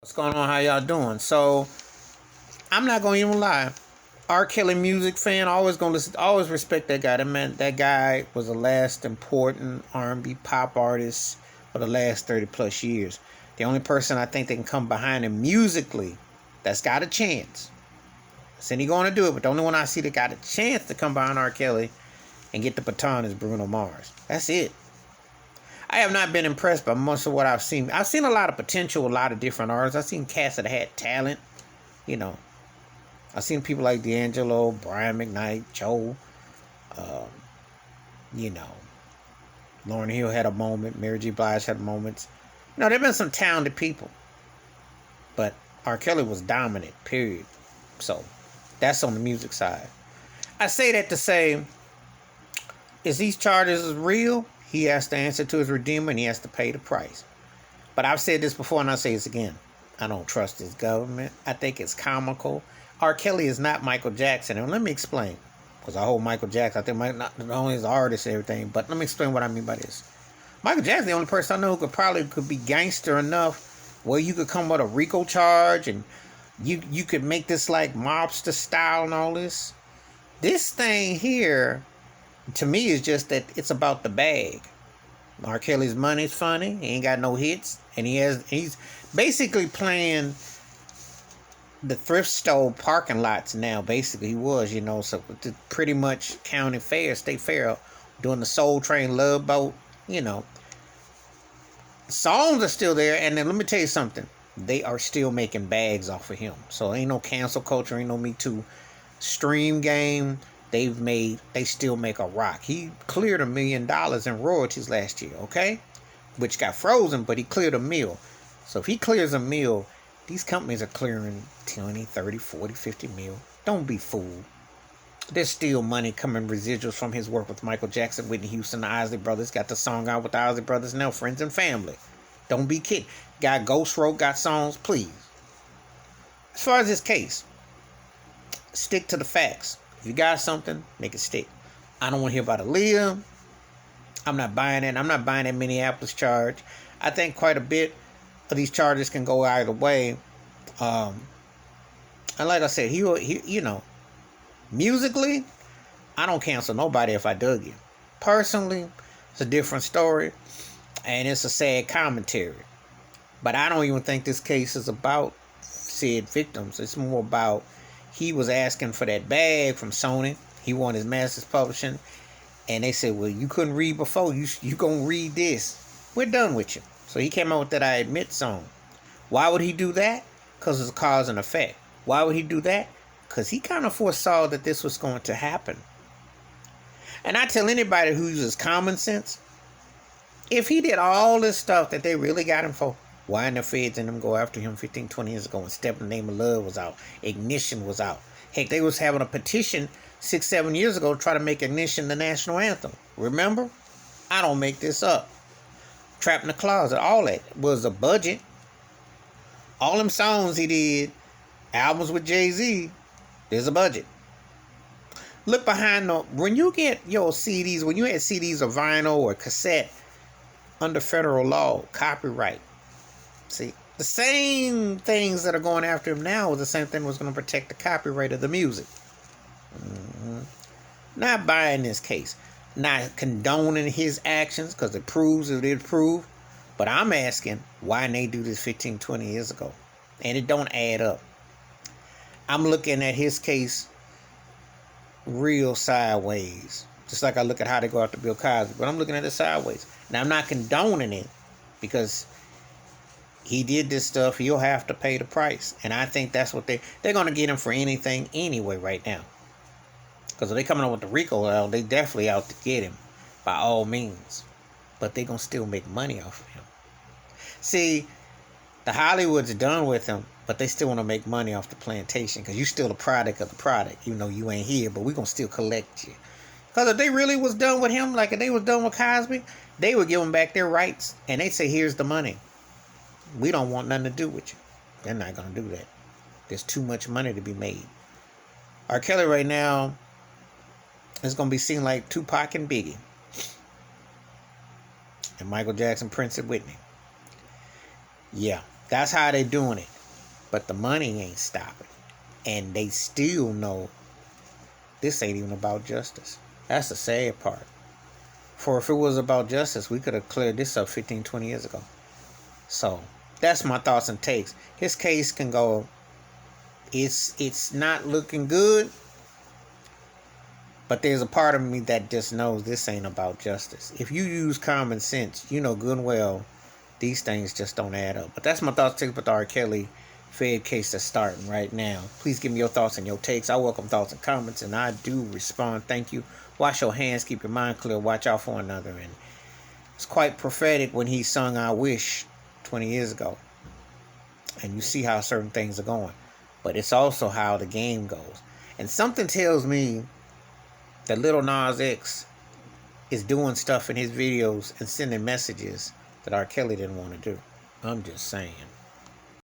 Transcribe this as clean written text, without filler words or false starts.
What's going on? How y'all doing? So I'm not gonna even lie. R. Kelly music fan, always gonna listen, always respect that guy. That guy was the last important R&B pop artist for the last 30 plus years. The only person I think that can come behind him musically that's got a chance. Said he gonna do it, but the only one I see that got a chance to come behind R. Kelly and get the baton is Bruno Mars. That's it. I have not been impressed by most of what I've seen. I've seen a lot of potential, a lot of different artists. I've seen cats that had talent, you know. I've seen people like D'Angelo, Brian McKnight, Joe, um, you know. Lauryn Hill had a moment. Mary J. Blige had moments. You know, there have been some talented people. But R. Kelly was dominant, period. So, that's on the music side. I say that to say, is these charges real? He has to answer to his redeemer and he has to pay the price. But I've said this before and I'll say this again. I don't trust his government. I think it's comical. R. Kelly is not Michael Jackson. And let me explain. Because I hold Michael Jackson. I think not only is an artist and everything, but let me explain what I mean by this. Michael Jackson, the only person I know who could be gangster enough where you could come with a RICO charge and you could make this like mobster style and all this. This thing here, to me, is just that it's about the bag. R. Kelly's money's funny. He ain't got no hits, and he's basically playing the thrift store parking lots now. Basically, he was, so pretty much county fair, state fair, doing the Soul Train, Love Boat. Songs are still there, and then let me tell you something. They are still making bags off of him. So ain't no cancel culture, ain't no Me Too. Stream game. They still make a rock. He cleared $1 million in royalties last year, okay? Which got frozen, but he cleared a mill. So if he clears a mill, these companies are clearing 20, 30, 40, 50 mil. Don't be fooled. There's still money coming residuals from his work with Michael Jackson, Whitney Houston, the Isley Brothers. Got the song out with the Isley Brothers now, Friends and Family. Don't be kidding. Got Ghost Road, got songs, please. As far as this case, stick to the facts. If you got something, make it stick. I don't want to hear about Aaliyah. I'm not buying it. I'm not buying that Minneapolis charge. I think quite a bit of these charges can go either way. And like I said, he musically, I don't cancel nobody if I dug you. Personally, it's a different story, and it's a sad commentary. But I don't even think this case is about said victims. It's more about he was asking for that bag from Sony. He wanted his master's publishing. And they said, well, you couldn't read before. You gonna read this. We're done with you. So he came out with that I Admit song. Why would he do that? Because it's cause and effect. Why would he do that? Because he kind of foresaw that this was going to happen. And I tell anybody who uses common sense, if he did all this stuff that they really got him for, why didn't the feds and them go after him 15, 20 years ago when Step in the Name of Love was out? Ignition was out. Heck, they was having a petition 6, 7 years ago to try to make Ignition the national anthem. Remember? I don't make this up. Trapped in the Closet. All that was a budget. All them songs he did, albums with Jay-Z, there's a budget. Look behind when you get your CDs, when you had CDs or vinyl or cassette under federal law, copyright. See, the same things that are going after him now was the same thing that was going to protect the copyright of the music. Not buying this case. Not condoning his actions because it proves it did prove. But I'm asking, why didn't they do this 15, 20 years ago? And it don't add up. I'm looking at his case real sideways. Just like I look at how they go after Bill Cosby. But I'm looking at it sideways. Now, I'm not condoning it because he did this stuff. He'll have to pay the price. And I think that's what they're going to get him for anything anyway right now. Because if they're coming up with the RICO, they definitely out to get him by all means. But they're going to still make money off of him. See, the Hollywood's done with him, but they still want to make money off the plantation because you're still a product of the product. Even though you ain't here, but we're going to still collect you. Because if they really was done with him, like if they was done with Cosby, they would give him back their rights. And they'd say, here's the money. We don't want nothing to do with you. They're not going to do that. There's too much money to be made. R. Kelly right now is going to be seen like Tupac and Biggie. And Michael Jackson, Prince, and Whitney. Yeah. That's how they doing it. But the money ain't stopping. And they still know this ain't even about justice. That's the sad part. For if it was about justice, we could have cleared this up 15, 20 years ago. So that's my thoughts and takes. His case can go, it's not looking good. But there's a part of me that just knows this ain't about justice. If you use common sense, you know good and well these things just don't add up. But that's my thoughts and takes with the R. Kelly Fed case that's starting right now. Please give me your thoughts and your takes. I welcome thoughts and comments, and I do respond. Thank you. Wash your hands, keep your mind clear, watch out for another. And it's quite prophetic when he sung I Wish 20 years ago. And you see how certain things are going. But it's also how the game goes. And something tells me that Lil Nas X is doing stuff in his videos and sending messages that R. Kelly didn't want to do. I'm just saying.